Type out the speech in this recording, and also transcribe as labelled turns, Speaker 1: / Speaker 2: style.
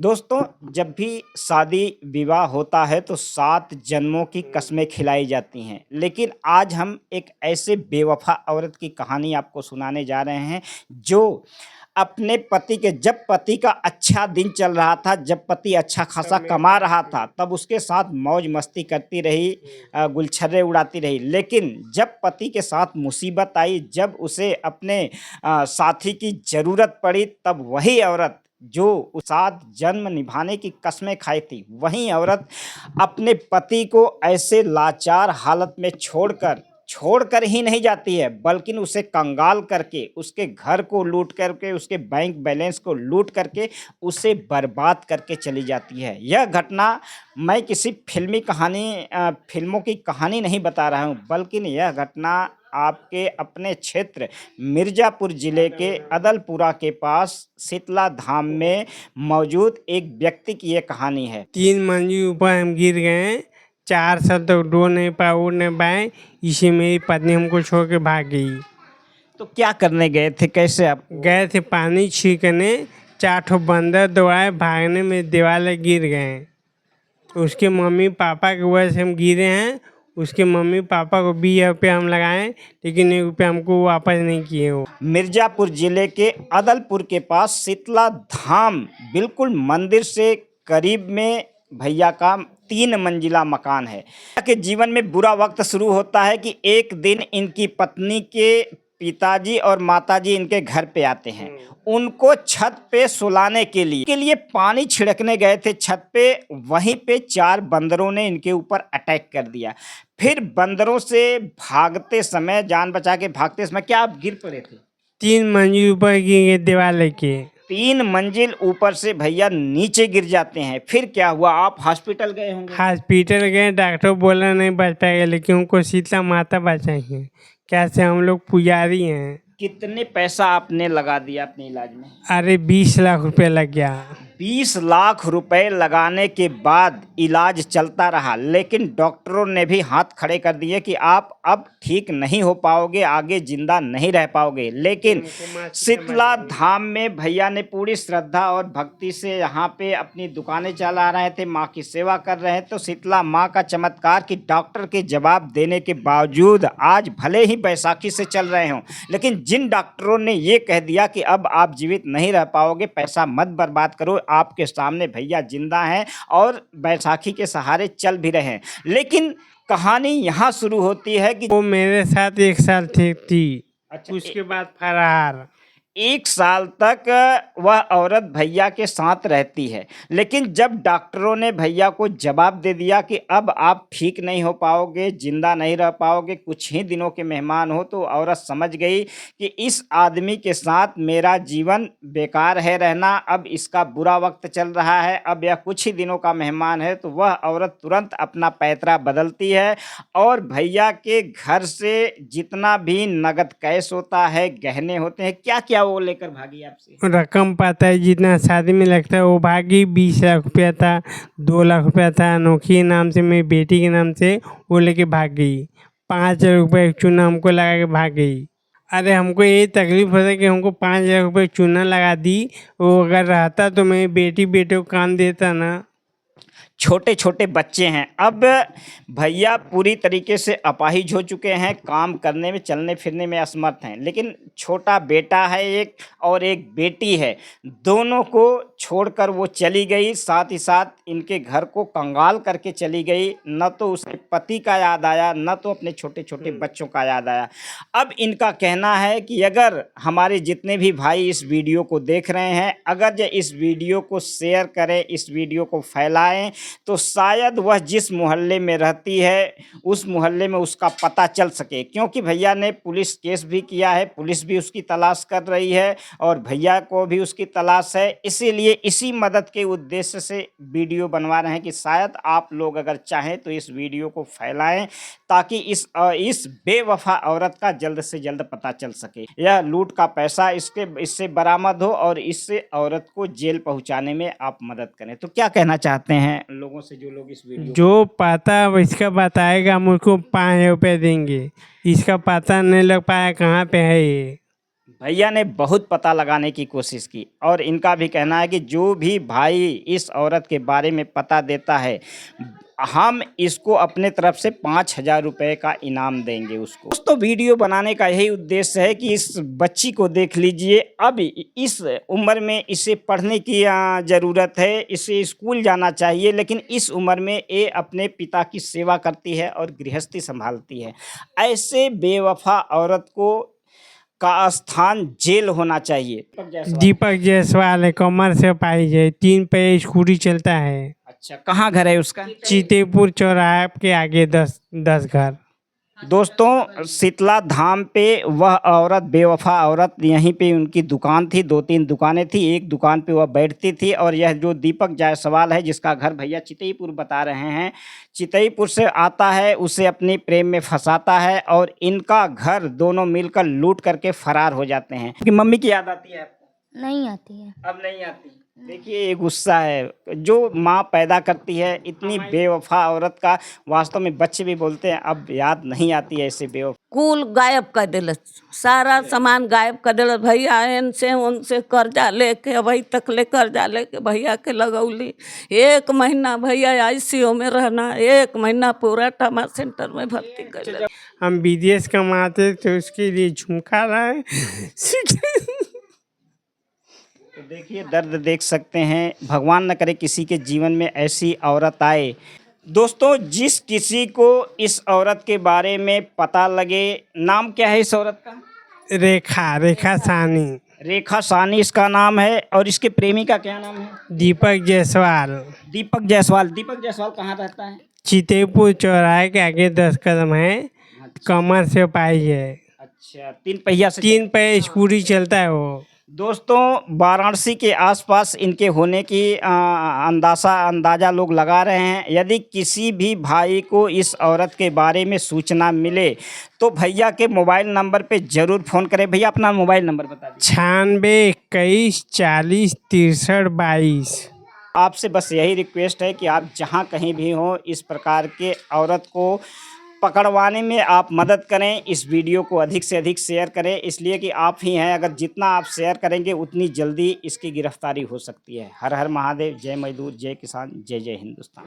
Speaker 1: दोस्तों, जब भी शादी विवाह होता है तो 7 जन्मों की कस्में खिलाई जाती हैं। लेकिन आज हम एक ऐसे बेवफ़ा औरत की कहानी आपको सुनाने जा रहे हैं, जो अपने पति के जब पति का अच्छा दिन चल रहा था, जब पति अच्छा खासा कमा रहा था, तब उसके साथ मौज-मस्ती करती रही, गुलछर्रे उड़ाती रही। लेकिन जब पति के साथ मुसीबत आई, जब उसे अपने साथी की ज़रूरत पड़ी, तब वही औरत जो 7 जन्म निभाने की कस्में खाई थी, वही औरत अपने पति को ऐसे लाचार हालत में छोड़कर ही नहीं जाती है, बल्कि उसे कंगाल करके, उसके घर को लूट करके, उसके बैंक बैलेंस को लूट करके, उसे बर्बाद करके चली जाती है। यह घटना मैं किसी फ़िल्मों की कहानी नहीं बता रहा हूँ, बल्कि यह घटना आपके अपने क्षेत्र मिर्ज़ापुर ज़िले के अदलपुरा के पास शीतला धाम में मौजूद एक व्यक्ति की ये कहानी है।
Speaker 2: 3 मंजिल ऊपर हम गिर गए। 4 साल तक डो नहीं पाए, उड़ नहीं पाए। इसी मेरी पत्नी हमको छोड़ के भाग गई।
Speaker 1: तो क्या करने गए थे? कैसे आप
Speaker 2: गए थे पानी छींकने, 4 ठो बंदर दौड़ाए, भागने में दीवार गिर गए। उसके मम्मी पापा की वजह से हम गिरे हैं। उसके मम्मी पापा को 20 रुपये हम लगाए, लेकिन 1 रुपया हमको वापस नहीं किए वो।
Speaker 1: मिर्ज़ापुर ज़िले के अदलपुर के पास शीतला धाम बिल्कुल मंदिर से करीब में भैया का 3 मंजिला मकान है। के जीवन में बुरा वक्त शुरू होता है कि एक दिन इनकी पत्नी के पिताजी और माताजी इनके घर पे आते हैं। उनको छत पे सुलाने के लिए पानी छिड़कने गए थे छत पे, वहीं पे 4 बंदरों ने इनके ऊपर अटैक कर दिया। फिर बंदरों से भागते समय, जान बचा के भागते समय, क्या आप गिर पड़े थे?
Speaker 2: 3 मंजिल ऊपर गिर गए दीवार लेके।
Speaker 1: 3 मंजिल ऊपर से भैया नीचे गिर जाते हैं। फिर क्या हुआ? आप हॉस्पिटल गए होंगे।
Speaker 2: हॉस्पिटल गए, डॉक्टर बोला नहीं बच पाएगा, लेकिन उनको शीतला माता बचाएंगे। कैसे? हम लोग पुजारी हैं।
Speaker 1: कितने पैसा आपने लगा दिया अपने इलाज में?
Speaker 2: अरे 20 लाख रुपए लग गया।
Speaker 1: 20 लाख रुपए लगाने के बाद इलाज चलता रहा, लेकिन डॉक्टरों ने भी हाथ खड़े कर दिए कि आप अब ठीक नहीं हो पाओगे, आगे जिंदा नहीं रह पाओगे। लेकिन शीतला धाम में भैया ने पूरी श्रद्धा और भक्ति से यहाँ पे अपनी दुकानें चला रहे थे, माँ की सेवा कर रहे हैं। तो शीतला माँ का चमत्कार कि डॉक्टर के जवाब देने के बावजूद आज भले ही बैसाखी से चल रहे हों, लेकिन जिन डॉक्टरों ने ये कह दिया कि अब आप जीवित नहीं रह पाओगे, पैसा मत बर्बाद करो, आपके सामने भैया जिंदा हैं और बैसाखी के सहारे चल भी रहे हैं। लेकिन कहानी यहाँ शुरू होती है कि
Speaker 2: वो मेरे साथ 1 साल थी।
Speaker 1: अच्छा,
Speaker 2: उसके बाद फरार।
Speaker 1: 1 साल तक वह औरत भैया के साथ रहती है। लेकिन जब डॉक्टरों ने भैया को जवाब दे दिया कि अब आप ठीक नहीं हो पाओगे, जिंदा नहीं रह पाओगे, कुछ ही दिनों के मेहमान हो, तो औरत समझ गई कि इस आदमी के साथ मेरा जीवन बेकार है रहना। अब इसका बुरा वक्त चल रहा है, अब यह कुछ ही दिनों का मेहमान है। तो वह औरत तुरंत अपना पैतरा बदलती है और भैया के घर से जितना भी नगद कैश होता है, गहने होते हैं, क्या क्या वो लेकर भागी आपसे?
Speaker 2: रकम पाता है जितना शादी में लगता है वो भागी। 20 लाख रुपया था, 2 लाख रुपया था अनोखी के नाम से, मेरी बेटी के नाम से, वो लेके भाग गई। 5 लाख रुपये एक चूना हमको लगा के भाग गई। अरे हमको ये तकलीफ होता है कि हमको 5 लाख रुपये चूना लगा दी। वो अगर रहता तो मेरी बेटे को काम देता ना।
Speaker 1: छोटे छोटे बच्चे हैं। अब भैया पूरी तरीके से अपाहिज हो चुके हैं, काम करने में, चलने फिरने में असमर्थ हैं। लेकिन छोटा बेटा है एक और एक बेटी है, दोनों को छोड़कर वो चली गई, साथ ही साथ इनके घर को कंगाल करके चली गई। न तो उसे पति का याद आया, न तो अपने छोटे छोटे बच्चों का याद आया। अब इनका कहना है कि अगर हमारे जितने भी भाई इस वीडियो को देख रहे हैं, अगर जो इस वीडियो को शेयर करें, इस वीडियो को फैलाएं, तो शायद वह जिस मोहल्ले में रहती है उस मोहल्ले में उसका पता चल सके। क्योंकि भैया ने पुलिस केस भी किया है, पुलिस भी उसकी तलाश कर रही है और भैया को भी उसकी तलाश है। इसीलिए इसी मदद के उद्देश्य से वीडियो बनवा रहे हैं कि शायद आप लोग अगर चाहें तो इस वीडियो को फैलाएं, ताकि इस बेवफा औरत का जल्द से जल्द पता चल सके। यह लूट का पैसा इससे बरामद हो और इससे औरत को जेल पहुंचाने में आप मदद करें। तो क्या कहना चाहते हैं लोगों से, जो लोग इस वीडियो
Speaker 2: जो पता इसका बताएगा मुझको 5 रुपये देंगे। इसका पता नहीं लग पाया कहाँ पे है ये।
Speaker 1: भैया ने बहुत पता लगाने की कोशिश की और इनका भी कहना है कि जो भी भाई इस औरत के बारे में पता देता है हम इसको अपने तरफ से 5,000 रुपये का इनाम देंगे उसको। दोस्तों वीडियो बनाने का यही उद्देश्य है कि इस बच्ची को देख लीजिए, अब इस उम्र में इसे पढ़ने की ज़रूरत है, इसे स्कूल जाना चाहिए, लेकिन इस उम्र में ये अपने पिता की सेवा करती है और गृहस्थी संभालती है। ऐसे बेवफा औरत को का स्थान जेल होना चाहिए।
Speaker 2: दीपक जायसवाल है, कमर से पाई है, 3 पैर स्कूटी चलता है।
Speaker 1: अच्छा, कहाँ घर है उसका?
Speaker 2: चितेपुर चौराहे के आगे 10 घर।
Speaker 1: दोस्तों शीतला धाम पे वह औरत, बेवफा औरत, यहीं पे उनकी दुकान थी, 2-3 दुकानें थी, एक दुकान पे वह बैठती थी। और यह जो दीपक जायसवाल है जिसका घर भैया चितईपुर बता रहे हैं, चितईपुर से आता है, उसे अपने प्रेम में फंसाता है और इनका घर दोनों मिलकर लूट करके फरार हो जाते हैं। कि मम्मी की याद आती है आपको?
Speaker 3: नहीं आती है।
Speaker 1: अब नहीं आती। देखिए ये गुस्सा है जो माँ पैदा करती है, इतनी बेवफा औरत का वास्तव में बच्चे भी बोलते हैं अब याद नहीं आती है ऐसे बेवफा।
Speaker 4: कुल गायब कर दिलस, सारा सामान गायब कर दिलस। भैया इनसे उनसे कर्जा लेके अभी तक ले कर्जा लेके भैया के लगौली। 1 महीना भैया ICU में रहना, 1 महीना पूरा ट्रामा सेंटर में भर्ती कर।
Speaker 2: हम विदेश कमाते तो उसके लिए झुमका लाए।
Speaker 1: तो देखिए दर्द देख सकते हैं, भगवान न करे किसी के जीवन में ऐसी औरत आए। दोस्तों जिस किसी को इस औरत के बारे में पता लगे, नाम क्या है इस औरत का?
Speaker 2: रेखा सानी।
Speaker 1: रेखा सानी इसका नाम है और इसके प्रेमी का क्या नाम है?
Speaker 2: दीपक जायसवाल।
Speaker 1: दीपक जायसवाल। दीपक जायसवाल कहाँ रहता है?
Speaker 2: चितेपुर चौराहे के आगे 10 कदम है, कमर से पाई है।
Speaker 1: अच्छा, 3 पहिया से
Speaker 2: 3 पैर स्कूटी चलता है वो।
Speaker 1: दोस्तों वाराणसी के आसपास इनके होने की अंदाज़ा लोग लगा रहे हैं। यदि किसी भी भाई को इस औरत के बारे में सूचना मिले तो भैया के मोबाइल नंबर पे ज़रूर फ़ोन करें। भैया अपना मोबाइल नंबर बता दीजिए।
Speaker 2: 96 21 40 63 22।
Speaker 1: आपसे बस यही रिक्वेस्ट है कि आप जहाँ कहीं भी हों इस प्रकार के औरत को पकड़वाने में आप मदद करें। इस वीडियो को अधिक से अधिक शेयर करें, इसलिए कि आप ही हैं, अगर जितना आप शेयर करेंगे उतनी जल्दी इसकी गिरफ्तारी हो सकती है। हर हर महादेव, जय मजदूर, जय किसान, जय जय हिंदुस्तान।